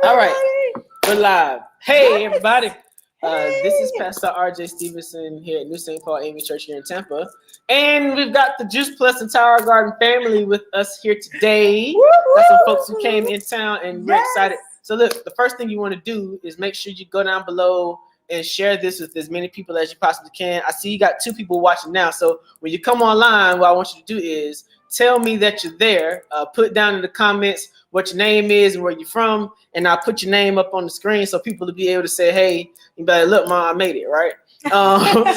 All right, we're live. Hey, everybody. This is Pastor RJ Stevenson here at New St. Paul AME Church here in Tampa. And we've got the Juice Plus and Tower Garden family with us here today. Got some folks who came in town and we're excited. So look, the first thing you want to do is make sure you go down below and share this with as many people as you possibly can. I see you got 2 people watching now. So when you come online, what I want you to do is tell me that you're there. Put down in the comments what your name is and where you're from, and I'll put your name up on the screen so people will be able to say, hey, you better look, Mom, I made it, right?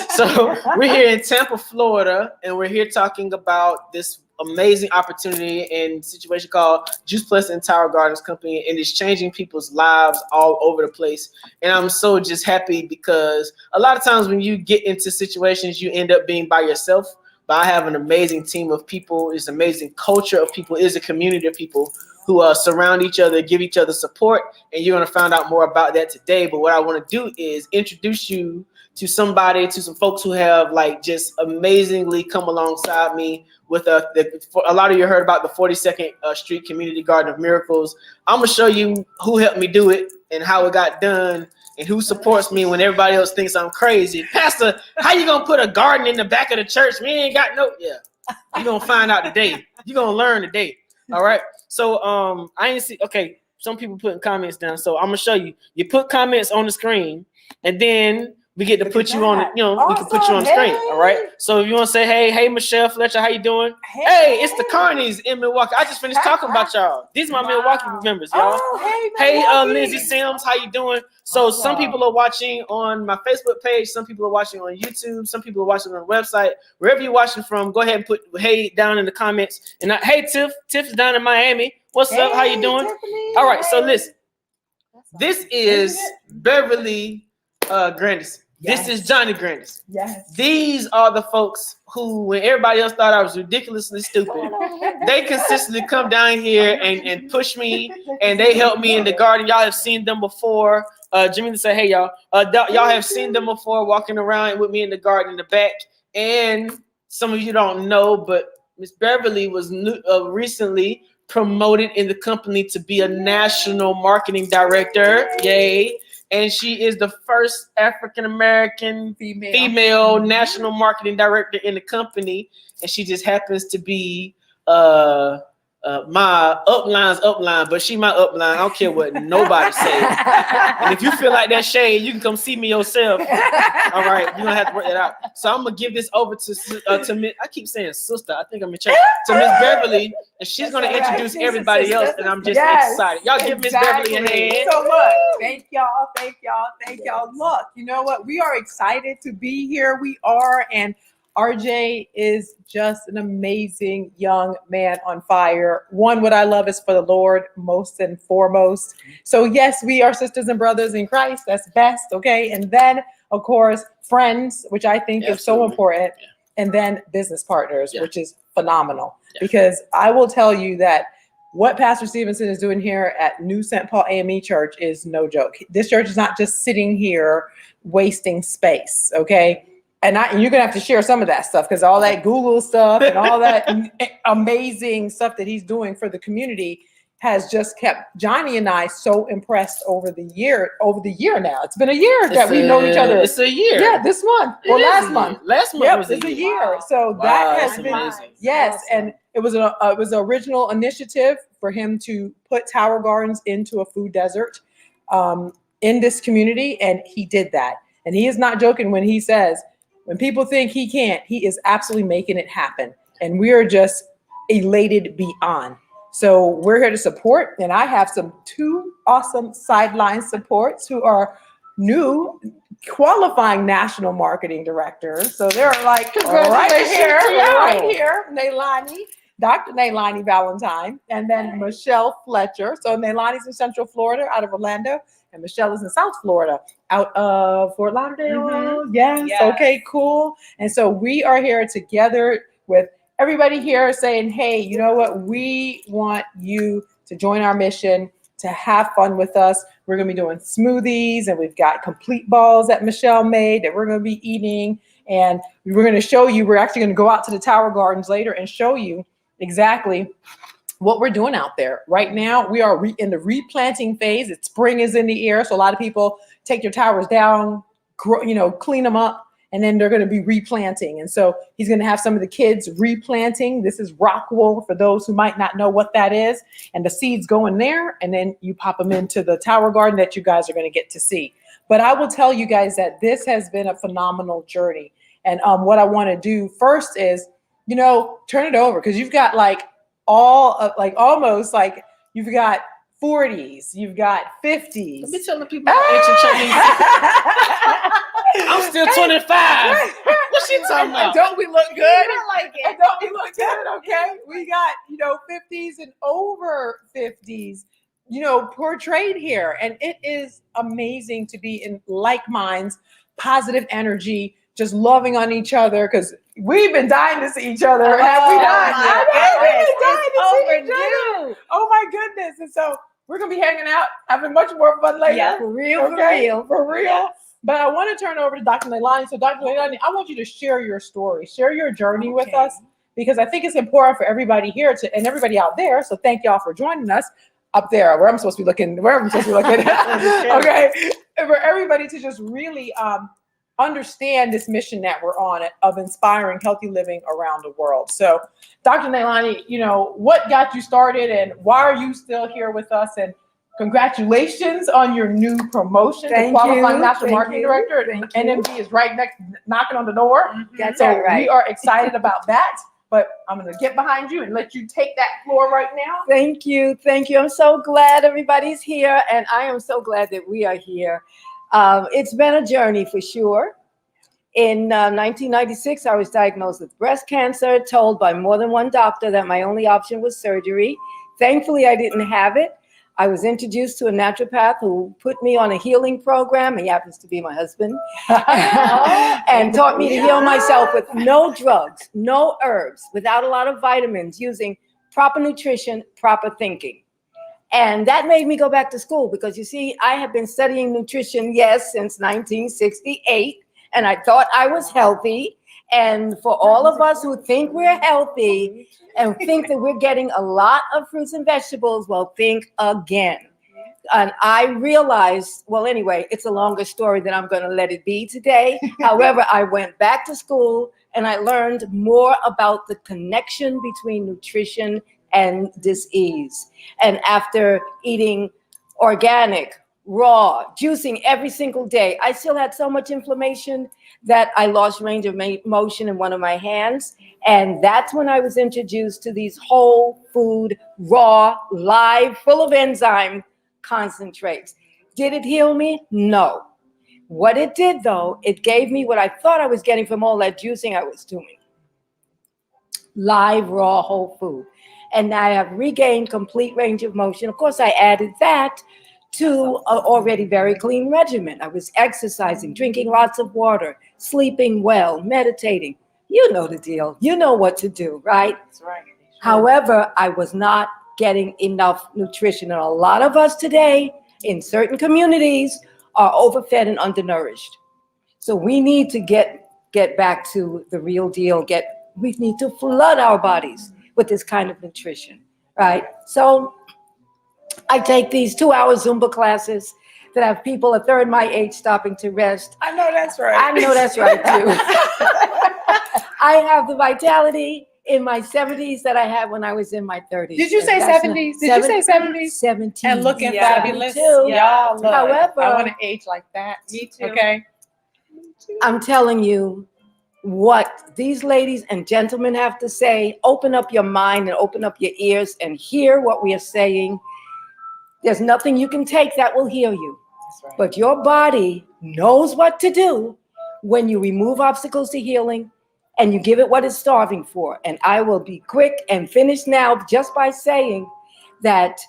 So we're here in Tampa, Florida, and we're here talking about this amazing opportunity and situation called Juice Plus and Tower Gardens Company, and it's changing people's lives all over the place. And I'm so just happy because a lot of times when you get into situations, you end up being by yourself. But I have an amazing team of people. It's an amazing culture of people. It's a community of people who surround each other, give each other support, and you're going to find out more about that today. But what I want to do is introduce you to some folks who have like just amazingly come alongside me with a lot of you heard about the 42nd Street Community Garden of Miracles. I'm going to show you who helped me do it and how it got done and who supports me when everybody else thinks I'm crazy. Pastor, how you going to put a garden in the back of the church? We ain't got no, yeah. You're going to find out today. You're going to learn today. All right. So I ain't see. Okay, some people putting comments down. So I'm gonna show you. You put comments on the screen, and then we get to put you on. We can put you on the screen. All right. So if you want to say, hey, Michelle Fletcher, how you doing? Hey, it's the Carnies in Milwaukee. I just finished talking about y'all. These are my Milwaukee members, y'all. Hey, Lindsay Sims, how you doing? So some people are watching on my Facebook page. Some people are watching on YouTube. Some people are watching on the website. Wherever you're watching from, go ahead and put hey down in the comments. And hey, Tiff's down in Miami. What's up? How you doing? Tiffany. All right. So listen, this is Beverly Grandis. Yes. This is Johnny Grandis. Yes. These are the folks who, when everybody else thought I was ridiculously stupid, they consistently come down here and push me, and they help me in the garden. Y'all have seen them before. Jimmy say, hey, y'all. Y'all have seen them before walking around with me in the garden in the back. And some of you don't know, but Miss Beverly was recently promoted in the company to be a national marketing director. Yay. And she is the first African-American female national marketing director in the company. And she just happens to be my upline, but she my upline. I don't care what nobody says. And if you feel like that shade, you can come see me yourself. All right, you're gonna have to work that out. So I'm gonna give this over to Miss, I keep saying sister, I think I'm in church, to Miss Beverly, and she's gonna introduce everybody else, and I'm just excited. Y'all give Miss Beverly a hand. So look, thank y'all. Look, you know what? We are excited to be here. We are, and RJ is just an amazing young man on fire. What I love is for the Lord most and foremost. So yes, we are sisters and brothers in Christ. That's best, okay? And then, of course, friends, which I think is so important. Yeah. And then business partners, which is phenomenal. Yeah. Because I will tell you that what Pastor Stevenson is doing here at New St. Paul AME Church is no joke. This church is not just sitting here wasting space, okay? And you're going to have to share some of that stuff because all that Google stuff and all that amazing stuff that he's doing for the community has just kept Johnny and I so impressed over the year now. It's been a year that we've known each other. It's a year. Yeah, this month or last month. Last month was a year. Wow. So that has been amazing. Yes, awesome. And it was an original initiative for him to put Tower Gardens into a food desert in this community, and he did that. And he is not joking when he says, when people think he can't, he is absolutely making it happen. And we are just elated beyond. So we're here to support. And I have 2 awesome sideline supports who are new qualifying national marketing directors. So they're like right here, Nailani, Dr. Nailani Valentine, and then Michelle Fletcher. So Nailani's in Central Florida out of Orlando. And Michelle is in South Florida, out of Fort Lauderdale. Mm-hmm. Yes. Okay, cool. And so we are here together with everybody here saying, hey, you know what? We want you to join our mission, to have fun with us. We're going to be doing smoothies, and we've got complete balls that Michelle made that we're going to be eating. And we're going to show you, we're actually going to go out to the Tower Gardens later and show you exactly what we're doing out there. Right now, we are in the replanting phase. It's spring is in the air. So a lot of people take their towers down, clean them up, and then they're going to be replanting. And so he's going to have some of the kids replanting. This is rock wool for those who might not know what that is. And the seeds go in there, and then you pop them into the tower garden that you guys are going to get to see. But I will tell you guys that this has been a phenomenal journey. And what I want to do first is, turn it over, because you've got almost you've got 40s, you've got 50s. Let me tell the people about ancient Chinese. I'm still 25. What's she talking about? Don't we look good? I like it. Don't we look good? Okay. We got, 50s and over 50s, portrayed here. And it is amazing to be in like minds, positive energy, just loving on each other, because we've been dying to see each other. Have we not? We've been dying to see each other. Oh my goodness. And so we're going to be hanging out, having much more fun later. Yeah, for real, okay? for real. But I want to turn over to Dr. Leilani. So Dr. Leilani, I want you to share your story, share your journey with us, because I think it's important for everybody here and everybody out there. So thank y'all for joining us up there, where I'm supposed to be looking, okay. For everybody to just really understand this mission that we're on of inspiring healthy living around the world. So Dr. Leilani, what got you started and why are you still here with us? And congratulations on your new promotion to Qualifying National Marketing Director. NMD is right next, knocking on the door. That's so right. We are excited about that. But I'm going to get behind you and let you take that floor right now. Thank you. I'm so glad everybody's here, and I am so glad that we are here. It's been a journey for sure. In 1996, I was diagnosed with breast cancer, told by more than one doctor that my only option was surgery. Thankfully, I didn't have it. I was introduced to a naturopath who put me on a healing program. He happens to be my husband. And taught me to heal myself with no drugs, no herbs, without a lot of vitamins, using proper nutrition, proper thinking. And that made me go back to school, because you see, I have been studying nutrition, since 1968. And I thought I was healthy. And for all of us who think we're healthy and think that we're getting a lot of fruits and vegetables, well, think again. And I realized, anyway, it's a longer story than I'm going to let it be today. However, I went back to school and I learned more about the connection between nutrition and disease. And after eating organic, raw, juicing every single day, I still had so much inflammation that I lost range of motion in one of my hands. And that's when I was introduced to these whole food, raw, live, full of enzyme concentrates. Did it heal me? No. What it did, though, it gave me what I thought I was getting from all that juicing I was doing. Live, raw, whole food. And I have regained complete range of motion. Of course, I added that to an already very clean regimen. I was exercising, drinking lots of water, sleeping well, meditating. You know the deal. You know what to do, right? That's right. However, I was not getting enough nutrition. And a lot of us today in certain communities are overfed and undernourished. So we need to get back to the real deal. We need to flood our bodies with this kind of nutrition, right? So I take these 2-hour Zumba classes that have people a third my age stopping to rest. I know that's right. I know that's right, too. I have the vitality in my 70s that I had when I was in my 30s. Did you say 70s? Did you say 70s? 17. And looking fabulous. Yeah. Y'all, however, I want to age like that. Me too. Okay. I'm telling you what these ladies and gentlemen have to say. Open up your mind and open up your ears and hear what we are saying. There's nothing you can take that will heal you. That's right. But your body knows what to do when you remove obstacles to healing and you give it what it's starving for. And I will be quick and finish now just by saying that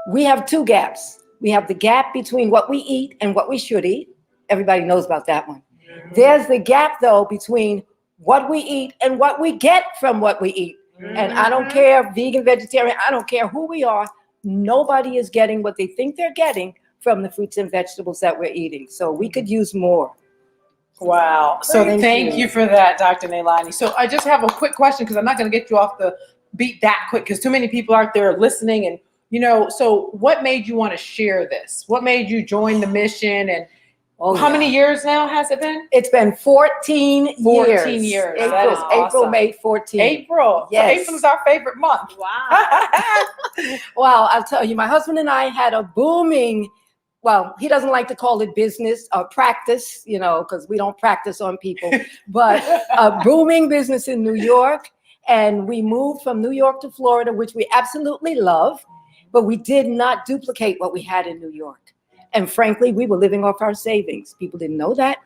we have two gaps. We have the gap between what we eat and what we should eat. Everybody knows about that one. Mm-hmm. There's the gap, though, between what we eat and what we get from what we eat. Mm-hmm. And I don't care, vegan, vegetarian, I don't care who we are. Nobody is getting what they think they're getting from the fruits and vegetables that we're eating. So we could use more. Wow. So thank you for that, Dr. Leilani. So I just have a quick question, because I'm not going to get you off the beat that quick because too many people out there listening. And, you know, so what made you want to share this? What made you join the mission? And how many years now has it been? It's been 14 years. 14 years. That is awesome. April, May 14. April. Yes. So April is our favorite month. Wow. Well, I'll tell you, my husband and I had a booming, well, he doesn't like to call it business or practice, you know, because we don't practice on people, but a booming business in New York. And we moved from New York to Florida, which we absolutely love, but we did not duplicate what we had in New York. And frankly, we were living off our savings. People didn't know that.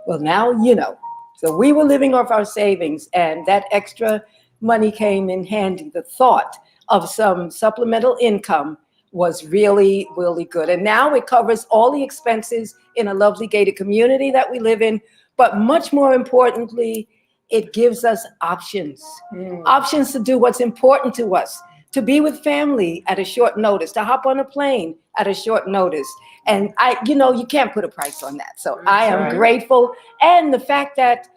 Well, now you know. So we were living off our savings, and that extra money came in handy. The thought of some supplemental income was really, really good. And now it covers all the expenses in a lovely gated community that we live in. But much more importantly, it gives us options, options to do what's important to us, to be with family at a short notice, to hop on a plane at a short notice. And you can't put a price on that. So I am grateful. And the fact that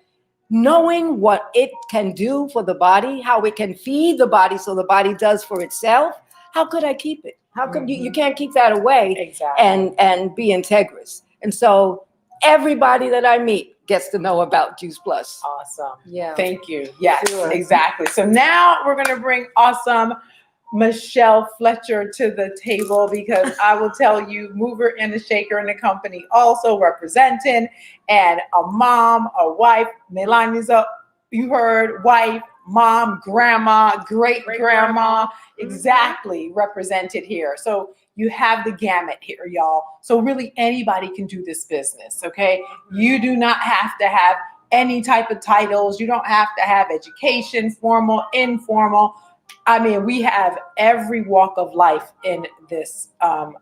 knowing what it can do for the body, how it can feed the body so the body does for itself, how could I keep it? How could you can't keep that away and be integrous. And so everybody that I meet gets to know about Juice Plus. Awesome. Yeah. Thank you. Yes, Sure. exactly. So now we're going to bring awesome Michelle Fletcher to the table, because I will tell you, mover and a shaker in the company, also representing, and a mom, a wife. Melania's up. You heard wife, mom, grandma, great grandma, exactly represented here. So you have the gamut here, y'all. So really anybody can do this business, okay? You do not have to have any type of titles. You don't have to have education, formal, informal. I mean, we have every walk of life in this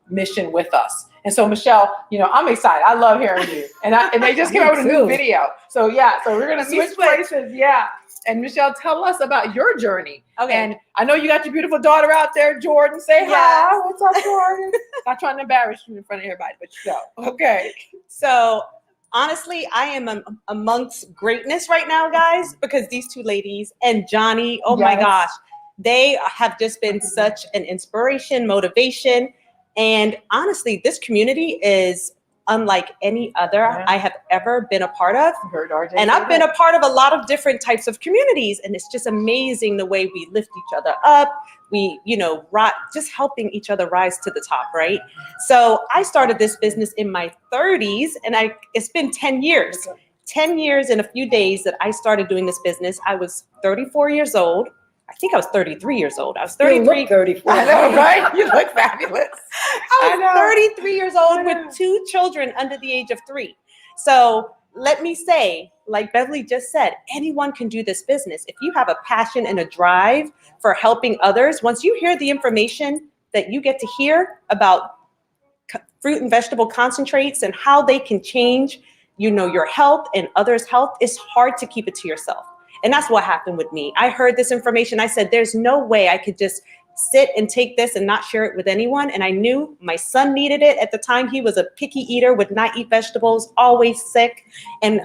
mission with us. And so, Michelle, I'm excited. I love hearing you. And they just came out with a new video. So yeah, so we're gonna switch places. Yeah. And Michelle, tell us about your journey. Okay. And I know you got your beautiful daughter out there, Jordan. Say hi. What's up, Jordan? Not trying to embarrass you in front of everybody, but okay. So honestly, I am amongst greatness right now, guys, because these two ladies and Johnny, oh my gosh, they have just been such an inspiration, motivation. And honestly, this community is unlike any other I have ever been a part of. And I've been a part of a lot of different types of communities. And it's just amazing the way we lift each other up. We, just helping each other rise to the top, right? So I started this business in my 30s, and it's been 10 years. 10 years in a few days that I started doing this business. I was 34 years old. I think I was 33 years old. I was 33. You look 34. I know, right? You look fabulous. I was 33 years old with 2 children under the age of 3. So let me say, like Beverly just said, anyone can do this business. If you have a passion and a drive for helping others, once you hear the information that you get to hear about fruit and vegetable concentrates and how they can change, your health and others' health, it's hard to keep it to yourself. And that's what happened with me. I heard this information. I said, there's no way I could just sit and take this and not share it with anyone. And I knew my son needed it. At the time, he was a picky eater, would not eat vegetables, always sick. And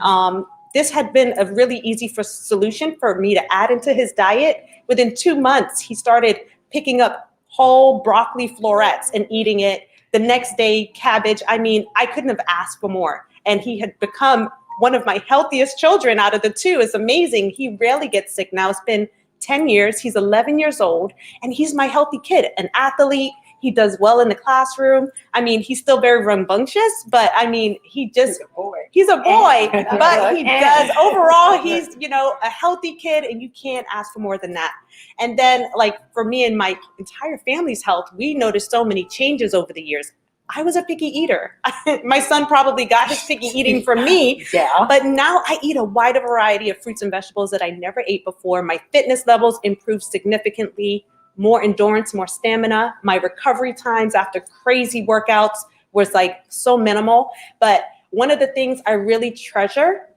this had been a really easy solution for me to add into his diet. Within 2 months, he started picking up whole broccoli florets and eating it. The next day, cabbage. I mean, I couldn't have asked for more. And he had become one of my healthiest children out of the 2. It's amazing. He rarely gets sick now. It's been 10 years. He's 11 years old, and he's my healthy kid, an athlete. He does well in the classroom. I mean, he's still very rambunctious, but I mean, he's a boy, but he does. Overall, he's, a healthy kid, and you can't ask for more than that. And then, like, for me and my entire family's health, we noticed so many changes over the years. I was a picky eater. My son probably got his picky eating from me, but now I eat a wide variety of fruits and vegetables that I never ate before. My fitness levels improved significantly, more endurance, more stamina. My recovery times after crazy workouts was like so minimal. But one of the things I really treasure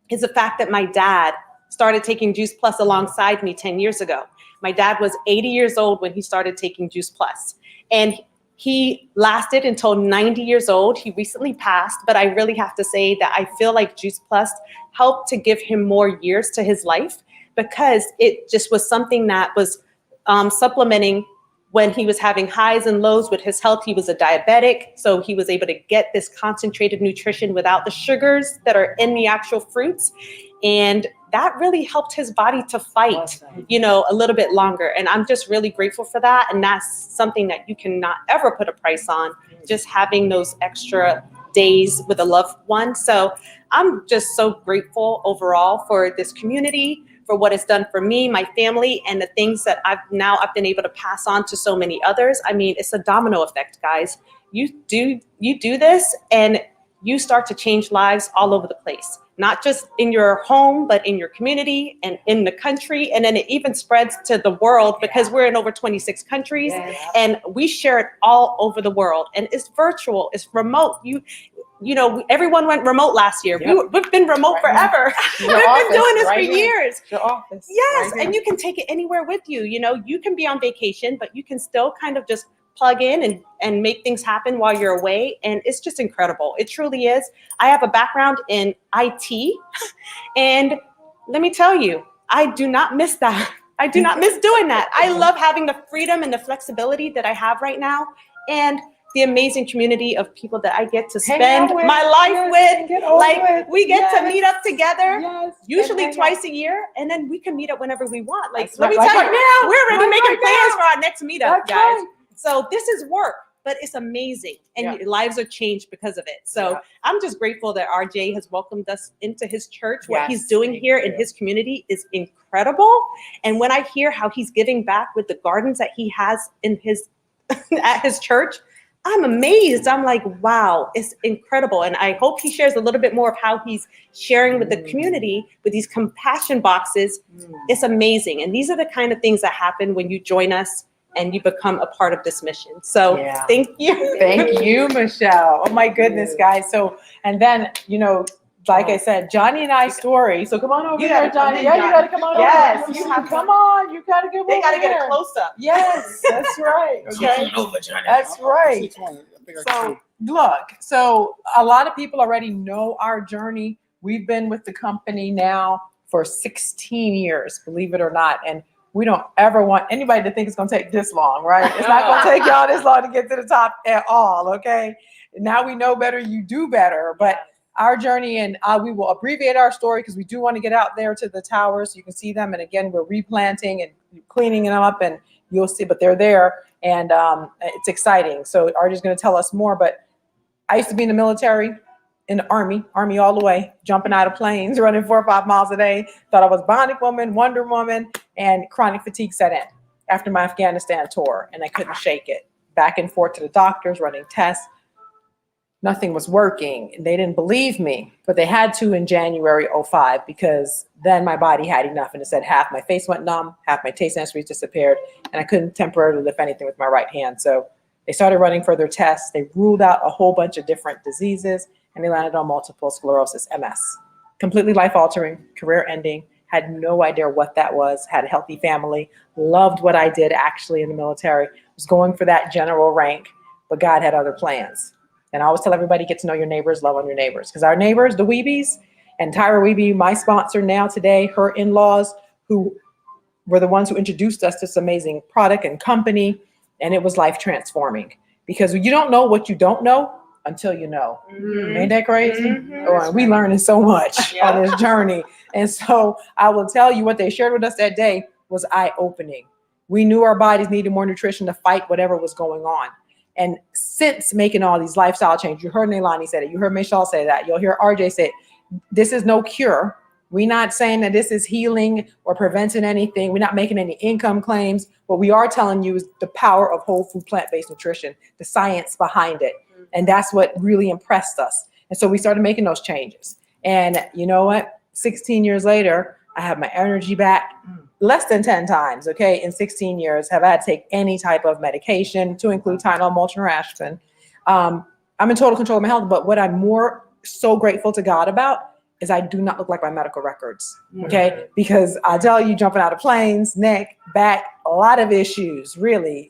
is the fact that my dad started taking Juice Plus alongside me 10 years ago. My dad was 80 years old when he started taking Juice Plus. And he lasted until 90 years old. He recently passed, but I really have to say that I feel like Juice Plus helped to give him more years to his life, because it just was something that was supplementing when he was having highs and lows with his health. He was a diabetic, so he was able to get this concentrated nutrition without the sugars that are in the actual fruits. And that really helped his body to fight, a little bit longer. And I'm just really grateful for that. And that's something that you cannot ever put a price on, just having those extra days with a loved one. So I'm just so grateful overall for this community, for what it's done for me, my family, and the things that I've been able to pass on to so many others. I mean, it's a domino effect, guys. You do this and you start to change lives all over the place, not just in your home, but in your community and in the country. And then it even spreads to the world, because we're in over 26 countries and we share it all over the world. And it's virtual, it's remote. Everyone went remote last year. We've been remote forever. We've been doing this for years. Your office. Yes, and you can take it anywhere with you. You can be on vacation, but you can still kind of just plug in and make things happen while you're away. And it's just incredible. It truly is. I have a background in IT. And let me tell you, I do not miss that. I do not miss doing that. I love having the freedom and the flexibility that I have right now. And the amazing community of people that I get to spend my life with. We get to meet up together, usually twice a year, and then we can meet up whenever we want. Let me tell you, we're already making plans for our next meetup, guys. So this is work, but it's amazing, and lives are changed because of it. So I'm just grateful that RJ has welcomed us into his church. What he's doing here in his community is incredible. And when I hear how he's giving back with the gardens that he has in his at his church, I'm amazed. I'm like, wow, it's incredible. And I hope he shares a little bit more of how he's sharing with the community with these compassion boxes. It's amazing. And these are the kind of things that happen when you join us and you become a part of this mission. So thank you. Thank you, Michelle. Oh my goodness, guys. So, and then, like I said, Johnny and I's story. So come on over here, Johnny. You got to come on over. Yes, Come on. You got to get over They got to here. get a close up. Yes, that's right. Okay. Over, Johnny. That's right. So look, a lot of people already know our journey. We've been with the company now for 16 years, believe it or not. And we don't ever want anybody to think it's going to take this long, right? It's not going to take y'all this long to get to the top at all, okay? Now we know better, you do better. But our journey, and we will abbreviate our story because we do want to get out there to the towers so you can see them. And again, we're replanting and cleaning them up, and you'll see, but they're there, and it's exciting. So RJ's going to tell us more, but I used to be in the military, in the army all the way, jumping out of planes, running 4 or 5 miles a day. Thought I was Bionic Woman, Wonder Woman, and chronic fatigue set in after my Afghanistan tour, and I couldn't shake it. Back and forth to the doctors, running tests. Nothing was working. They didn't believe me, but they had to in January 2005, because then my body had enough, and it said half my face went numb, half my taste sensories disappeared, and I couldn't temporarily lift anything with my right hand. So they started running further tests. They ruled out a whole bunch of different diseases, and they landed on multiple sclerosis, MS. Completely life-altering, career-ending, had no idea what that was, had a healthy family, loved what I did actually in the military, was going for that general rank, but God had other plans. And I always tell everybody, get to know your neighbors, love on your neighbors. Because our neighbors, the Weebies, and Tyra Weeby, my sponsor now today, her in-laws, who were the ones who introduced us to this amazing product and company. And it was life transforming. Because you don't know what you don't know until you know. Ain't that crazy? Oh, we learning so much on this journey. And so I will tell you, what they shared with us that day was eye-opening. We knew our bodies needed more nutrition to fight whatever was going on. And since making all these lifestyle changes, you heard Neilani say it, you heard Michelle say that, you'll hear RJ say it, this is no cure. We're not saying that this is healing or preventing anything. We're not making any income claims. What we are telling you is the power of whole food, plant-based nutrition, the science behind it. And that's what really impressed us. And so we started making those changes. And you know what? 16 years later, I have my energy back. Less than 10 times, okay, in 16 years have I had to take any type of medication, to include Tylenol, Motrin, or Aspirin. I'm in total control of my health, but what I'm more so grateful to God about is I do not look like my medical records, okay? Because I tell you, jumping out of planes, neck, back, a lot of issues, really,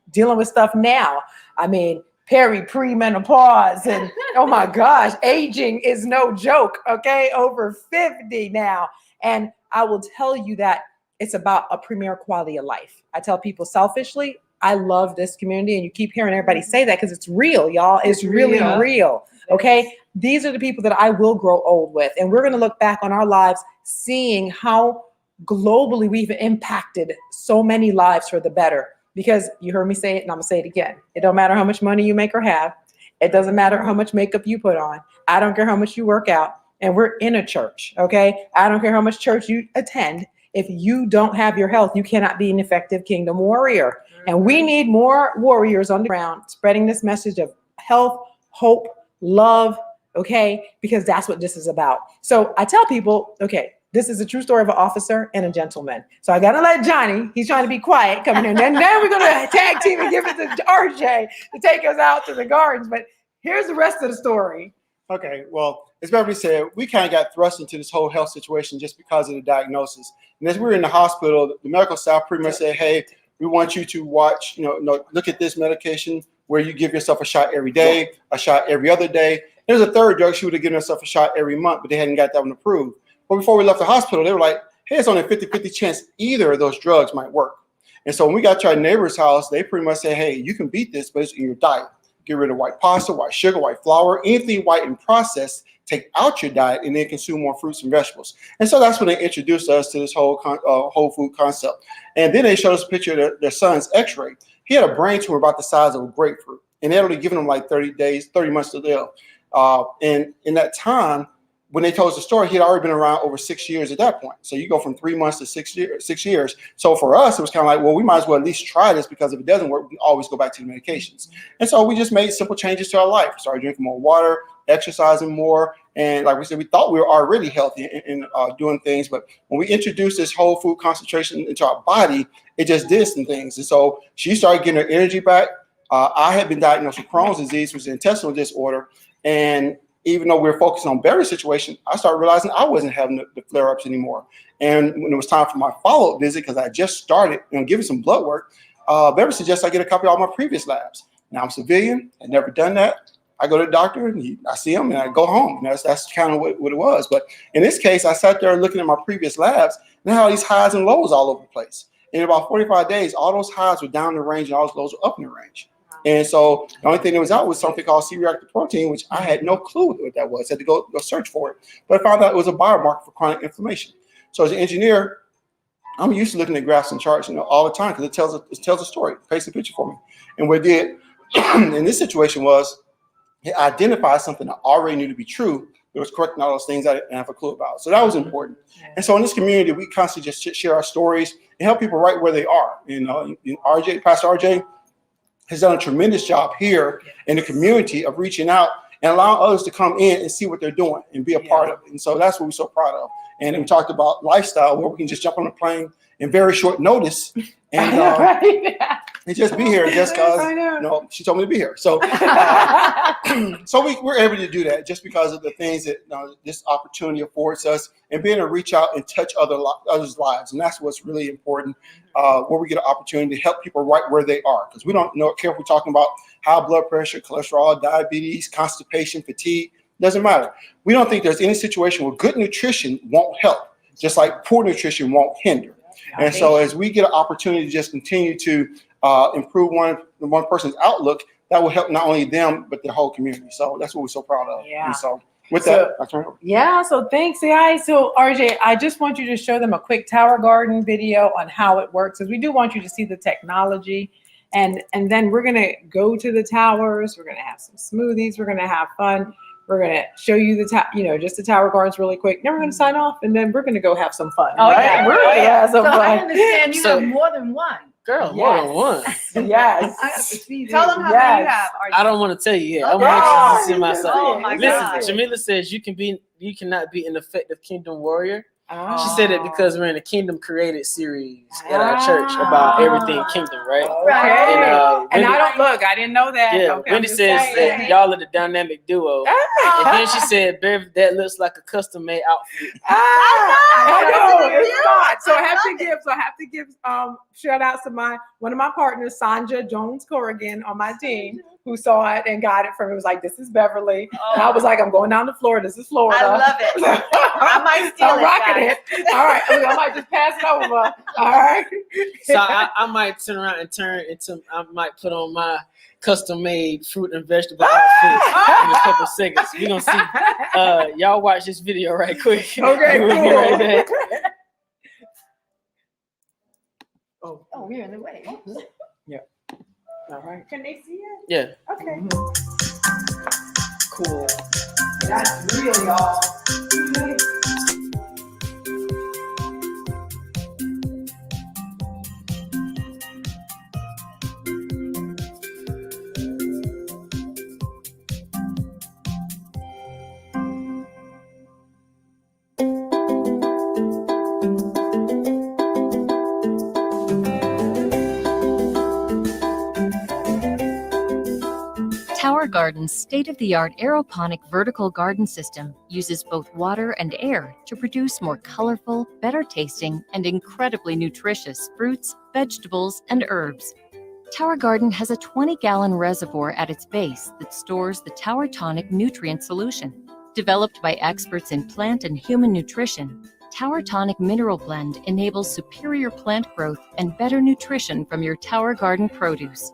dealing with stuff now. I mean, pre-menopause, and oh my gosh, aging is no joke, okay? Over 50 now. And I will tell you that it's about a premier quality of life. I tell people selfishly, I love this community, and you keep hearing everybody say that because it's real, y'all. It's really real. Okay. These are the people that I will grow old with. And we're going to look back on our lives seeing how globally we've impacted so many lives for the better. Because you heard me say it, and I'm going to say it again. It don't matter how much money you make or have. It doesn't matter how much makeup you put on. I don't care how much you work out. And we're in a church. Okay. I don't care how much church you attend. If you don't have your health, you cannot be an effective kingdom warrior. And we need more warriors on the ground spreading this message of health, hope, love, okay? Because that's what this is about. So I tell people, okay, this is a true story of an officer and a gentleman. So I got to let Johnny, he's trying to be quiet, come in here. And then we're going to tag team and give it to RJ to take us out to the gardens. But here's the rest of the story. Okay, well, as Beverly said, we kind of got thrust into this whole health situation just because of the diagnosis. And as we were in the hospital, the medical staff pretty much said, hey, we want you to watch, look at this medication where you give yourself a shot every day, a shot every other day. There's a third drug she would have given herself a shot every month, but they hadn't got that one approved. But before we left the hospital, they were like, hey, it's only a 50-50 chance either of those drugs might work. And so when we got to our neighbor's house, they pretty much said, hey, you can beat this, but it's in your diet. Get rid of white pasta, white sugar, white flour, anything white and processed, take out your diet, and then consume more fruits and vegetables. And so that's when they introduced us to this whole whole food concept. And then they showed us a picture of their son's x-ray. He had a brain tumor about the size of a grapefruit, and they had only given him like 30 months to live. And in that time, when they told us the story, he had already been around over 6 years at that point. So you go from 3 months to 6 years. So for us, it was kind of like, well, we might as well at least try this, because if it doesn't work, we can always go back to the medications. And so we just made simple changes to our life. Started drinking more water, exercising more. And like we said, we thought we were already healthy and doing things. But when we introduced this whole food concentration into our body, it just did some things. And so she started getting her energy back. I had been diagnosed with Crohn's disease, which is an intestinal disorder. And even though we're focused on Barry's situation, I started realizing I wasn't having the flare-ups anymore. And when it was time for my follow-up visit, because I just started giving some blood work, Barry suggested I get a copy of all my previous labs. Now I'm civilian, I'd never done that. I go to the doctor, and I see him, and I go home. And that's kind of what it was. But in this case, I sat there looking at my previous labs, and I had all these highs and lows all over the place. In about 45 days, all those highs were down in the range, and all those lows were up in the range. And so the only thing that was out was something called C-reactive protein, which I had no clue what that was. I had to go search for it. But I found out it was a biomarker for chronic inflammation. So as an engineer, I'm used to looking at graphs and charts, all the time, because it tells a story, paints a picture for me. And what it did in this situation was it identified something I already knew to be true. It was correcting all those things I didn't have a clue about. So that was important. And so in this community, we constantly just share our stories and help people right where they are. Pastor RJ has done a tremendous job here in the community of reaching out and allowing others to come in and see what they're doing and be a part of it. And so that's what we're so proud of. And we talked about lifestyle, where we can just jump on a plane in very short notice and just be here just because she told me to be here. So so we're able to do that just because of the things that this opportunity affords us, and being able to reach out and touch others' lives. And that's what's really important, where we get an opportunity to help people right where they are. Because we don't care if we're talking about high blood pressure, cholesterol, diabetes, constipation, fatigue. Doesn't matter. We don't think there's any situation where good nutrition won't help, just like poor nutrition won't hinder. And so as we get an opportunity to just continue to improve one person's outlook, that will help not only them, but the whole community. So that's what we're so proud of. Yeah. And so with that, I turn it over. Yeah, so thanks, guys. So RJ, I just want you to show them a quick Tower Garden video on how it works, because we do want you to see the technology. And then we're going to go to the towers. We're going to have some smoothies. We're going to have fun. We're going to show you just the Tower Gardens really quick. Then we're going to sign off, and then we're going to go have some fun. Oh, right? yeah. We're going to have some So fun. I understand you have more than one. Girl, more than one. Yes. I have to see Tell them how many you have. I don't want to tell you yet. I Okay. want you to see myself. Oh, my God. Listen, Jamila says you cannot be an effective kingdom warrior. Oh. She said it because we're in a Kingdom Created series at our church about everything kingdom, right? Okay. And Wendy, I didn't know that. yeah, Okay, Wendy I'm just says saying. that y'all are the dynamic duo. And then she said, "Babe, that looks like a custom made outfit." I know it's not. So I have to give shout outs to one of my partners, Sanja Jones Corrigan, on my team, who saw it and got it from. It was like, this is Beverly. And I was like, I'm going down to Florida. This is Florida. I love it. I might steal I'm it, rocking guys. it. All right. I might just pass it over. All right. So I might turn around and I might put on my custom-made fruit and vegetable outfit in a couple seconds. We're going to see. Y'all watch this video right quick. Okay, We'll be right back. Oh, we're in the way. All right. Can they see it? Yeah. Okay. Cool. That's real, y'all. Tower Garden's state-of-the-art aeroponic vertical garden system uses both water and air to produce more colorful, better-tasting, and incredibly nutritious fruits, vegetables, and herbs. Tower Garden has a 20-gallon reservoir at its base that stores the Tower Tonic nutrient solution. Developed by experts in plant and human nutrition, Tower Tonic Mineral Blend enables superior plant growth and better nutrition from your Tower Garden produce.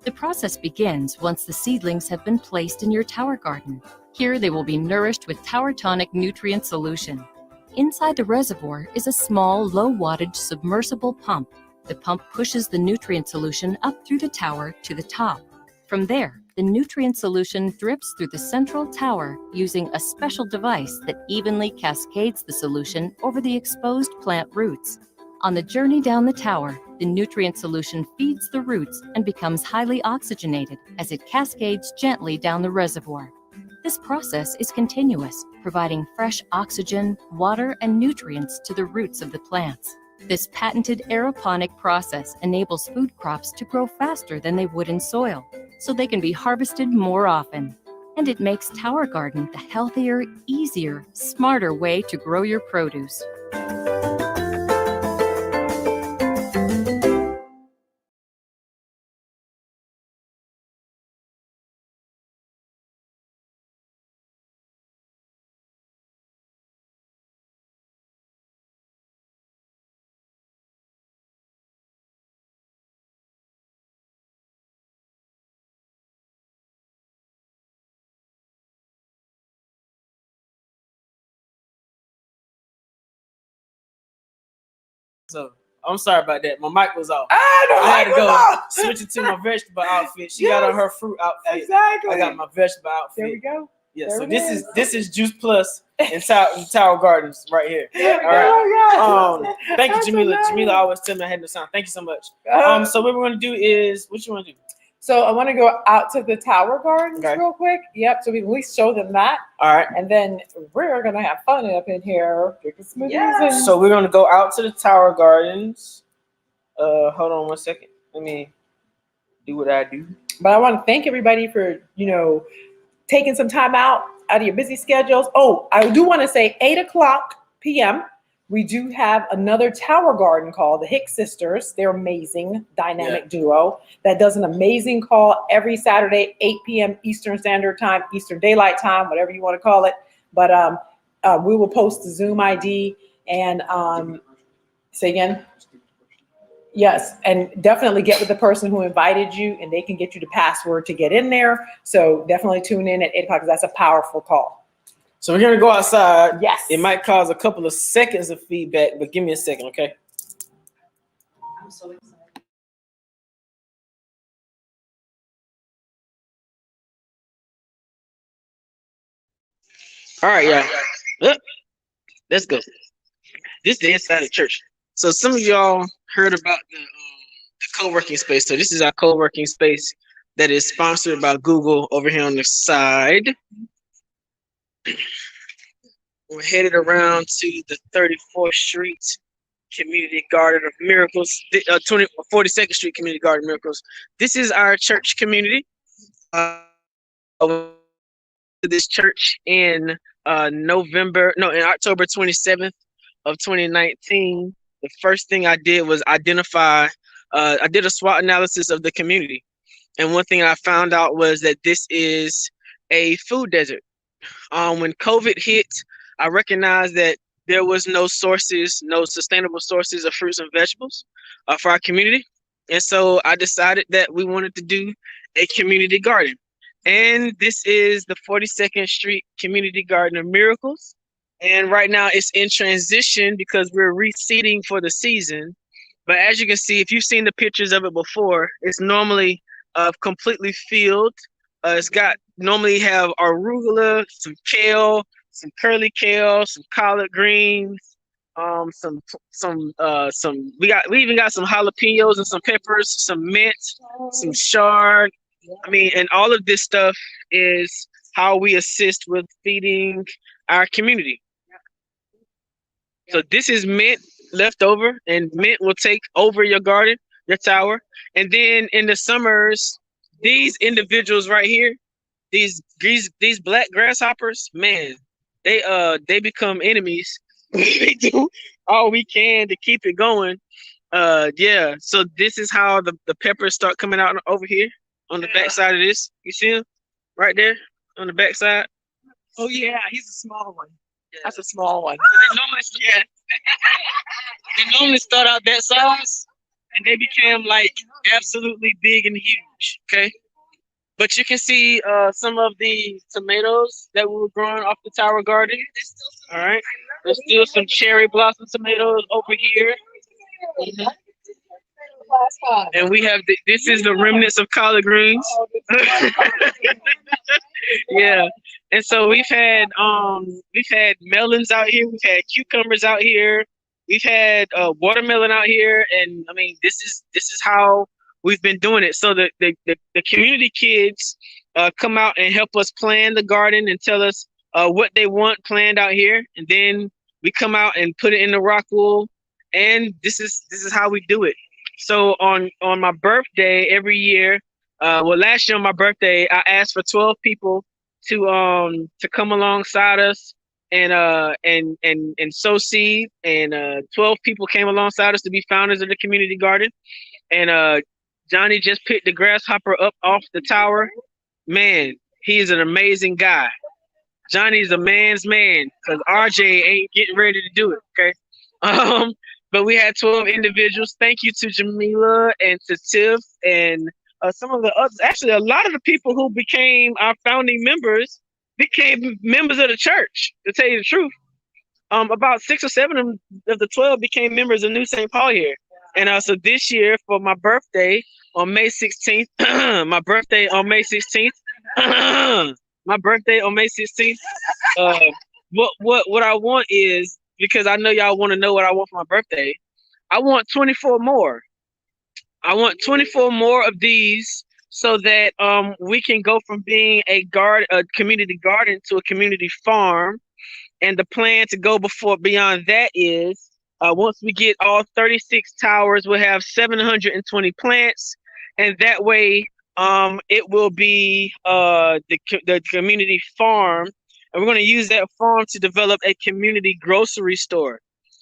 The process begins once the seedlings have been placed in your tower garden. Here they will be nourished with Tower Tonic nutrient solution. Inside the reservoir is a small, low-wattage submersible pump. The pump pushes the nutrient solution up through the tower to the top. From there, the nutrient solution drips through the central tower using a special device that evenly cascades the solution over the exposed plant roots. On the journey down the tower, the nutrient solution feeds the roots and becomes highly oxygenated as it cascades gently down the reservoir. This process is continuous, providing fresh oxygen, water, and nutrients to the roots of the plants. This patented aeroponic process enables food crops to grow faster than they would in soil, so they can be harvested more often. And it makes Tower Garden the healthier, easier, smarter way to grow your produce. So I'm sorry about that. My mic was off. I had to go switch it to my vegetable outfit. She got on her fruit outfit. Exactly. I got my vegetable outfit. There we go. Yeah. There So it this is Juice Plus in Tower Gardens right here. There we All right. go. Thank you, That's Jamila. so Jamila nice. always tell me I had no sound. Thank you so much. Yes. So what we're gonna do is, what you wanna do? So I want to go out to the Tower Gardens Okay. real quick. Yep. So we at least show them that, All right. and then we're gonna have fun up in here, drinking smoothies. Yes. And So we're gonna go out to the Tower Gardens. Hold on 1 second. Let me do what I do. But I want to thank everybody for, taking some time out of your busy schedules. Oh, I do want to say 8:00 p.m. We do have another Tower Garden call, the Hicks Sisters. They're amazing, dynamic duo that does an amazing call every Saturday, 8 p.m. Eastern Standard Time, Eastern Daylight Time, whatever you want to call it. But we will post the Zoom ID and say again. Yes, and definitely get with the person who invited you, and they can get you the password to get in there. So definitely tune in at 8:00 because that's a powerful call. So we're gonna go outside. Yes. It might cause a couple of seconds of feedback, but give me a second, okay? I'm so excited. All right, y'all. Let's go. This is the inside of the church. So some of y'all heard about the co-working space. So this is our co-working space that is sponsored by Google over here on the side. We're headed around to the 34th Street Community Garden of Miracles, 42nd Street Community Garden of Miracles. This is our church community. This church in October 27th of 2019. The first thing I did was I did a SWOT analysis of the community. And one thing I found out was that this is a food desert. When COVID hit, I recognized that there was no sustainable sources of fruits and vegetables for our community. And so I decided that we wanted to do a community garden. And this is the 42nd Street Community Garden of Miracles. And right now it's in transition because we're reseeding for the season. But as you can see, if you've seen the pictures of it before, it's normally completely filled. It's got normally have arugula, some kale, some curly kale, some collard greens, we even got some jalapenos and some peppers, some mint, some chard. I mean, and all of this stuff is how we assist with feeding our community. So this is mint left over, and mint will take over your garden, your tower. And then in the summers, these individuals right here, these black grasshoppers, man, they become enemies. We do all we can to keep it going. Yeah. So this is how the peppers start coming out over here on the back side of this. You see them right there on the back side? Oh yeah, he's a small one. That's a small one. So they normally start out that size, and they became like absolutely big and huge. Okay. But you can see some of the tomatoes that we were growing off the tower garden. All right. There's still some cherry blossom tomatoes over here. And we have this is the remnants of collard greens. Yeah. And so we've had melons out here, we've had cucumbers out here, we've had watermelon out here, and I mean this is how we've been doing it. So the community kids come out and help us plan the garden and tell us what they want planned out here, and then we come out and put it in the rock wool, and this is how we do it. So on my birthday every year, last year on my birthday, I asked for 12 people to come alongside us and sow seed, and 12 people came alongside us to be founders of the community garden, and Johnny just picked the grasshopper up off the tower. Man, he is an amazing guy. Johnny's a man's man because RJ ain't getting ready to do it. Okay. But we had 12 individuals. Thank you to Jamila and to Tiff and some of the others. Actually, a lot of the people who became our founding members became members of the church, to tell you the truth. About 6 or 7 of the 12 became members of New St. Paul here. And so this year for my birthday on May 16th, my birthday on May 16th, what I want is, because I know y'all want to know what I want for my birthday, I want 24 more. I want 24 more of these so that we can go from being a community garden to a community farm. And the plan to go beyond that is once we get all 36 towers, we'll have 720 plants, and that way it will be the community farm, and we're going to use that farm to develop a community grocery store.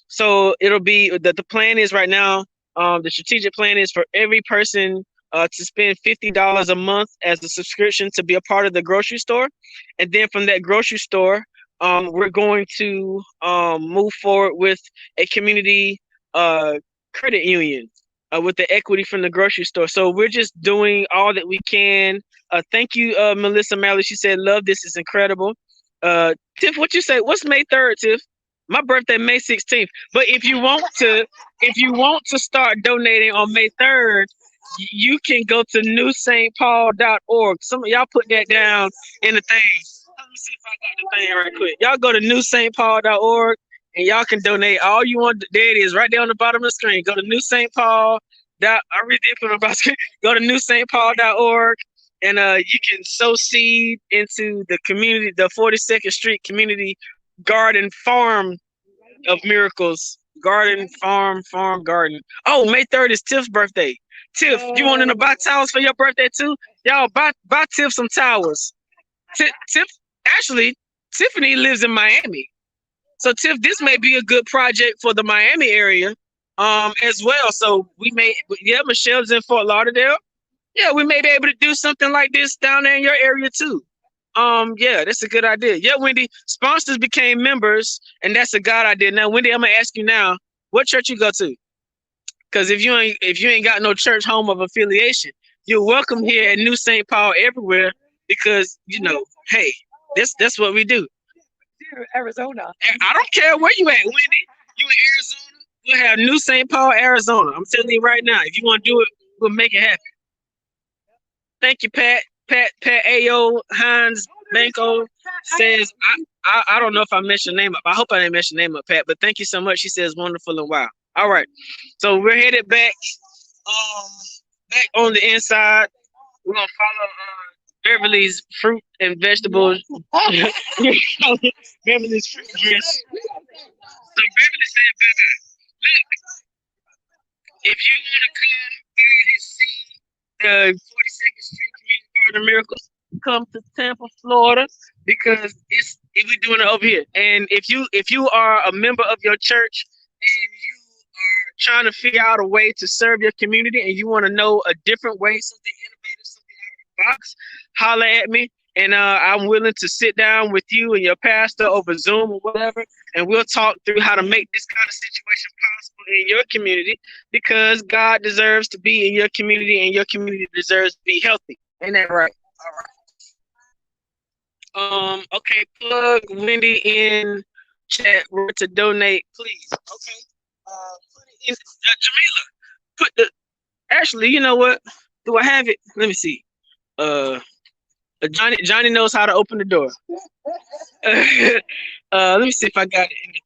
So it'll be that the plan is right now. The strategic plan is for every person to spend $50 a month as a subscription to be a part of the grocery store, and then from that grocery store, we're going to move forward with a community credit union with the equity from the grocery store. So we're just doing all that we can. Thank you, Melissa Malley. She said, "Love this is incredible." Tiff, what you say? What's May 3rd, Tiff? My birthday, May 16th. But if you want to start donating on May 3rd, you can go to newstpaul.org. Some of y'all put that down in the thing. Let me see if I got the thing right quick. Y'all go to newstpaul.org and y'all can donate all you want. There it is, right there on the bottom of the screen. Go to newstpaul. I really did put it on the screen. Go to newstpaul.org and you can sow seed into the community, the 42nd Street Community Garden Farm of Miracles. Garden, farm, garden. Oh, May 3rd is Tiff's birthday. Tiff, you want to buy towels for your birthday too? Y'all buy Tiff some towels. Tiff, actually, Tiffany lives in Miami. So Tiff, this may be a good project for the Miami area as well. So Michelle's in Fort Lauderdale. Yeah, we may be able to do something like this down there in your area too. Yeah, that's a good idea. Yeah, Wendy, sponsors became members, and that's a God idea. Now, Wendy, I'm gonna ask you now, what church you go to? Because if you ain't got no church home of affiliation, you're welcome here at New St. Paul everywhere. Because hey, that's what we do. Arizona. I don't care where you at, Wendy. You in Arizona? We'll have New St. Paul, Arizona. I'm telling you right now. If you want to do it, we'll make it happen. Thank you, Pat. Pat Ayo Hines Banco says, I don't know if I messed your name up. I hope I didn't mess your name up, Pat. But thank you so much. She says wonderful and wow. All right. So we're headed back on the inside. We're gonna follow Beverly's fruit and vegetables. Beverly's fruit. Yes. So Beverly said, bye-bye. Look, if you want to come by and see the 42nd Street Community Garden Miracles, come to Tampa, Florida, because we're doing it over here. And if you are a member of your church and you are trying to figure out a way to serve your community and you want to know a different way, something innovative, something out of the box, holler at me. And I'm willing to sit down with you and your pastor over Zoom or whatever, and we'll talk through how to make this kind of situation possible in your community, because God deserves to be in your community and your community deserves to be healthy. Ain't that right? All right. Okay, plug Wendy in chat where to donate, please. Okay. Put it in, Jamila, put the. Actually, you know what? Do I have it? Let me see. Johnny knows how to open the door. Let me see if I got it in the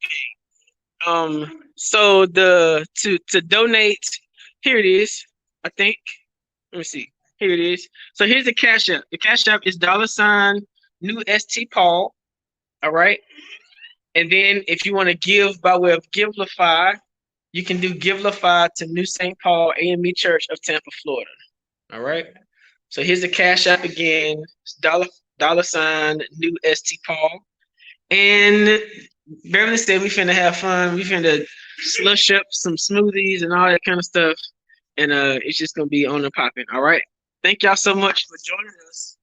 thing. So to donate, here it is. I think. Let me see. Here it is. So here's the Cash App. The Cash App is $new ST Paul. All right. And then if you want to give by way of Givelify, you can do Givelify to New St. Paul AME Church of Tampa, Florida. All right. So here's the Cash App again. It's $new ST Paul. And Beverly said we finna have fun. We finna slush up some smoothies and all that kind of stuff. And it's just gonna be on and popping. All right. Thank y'all so much for joining us.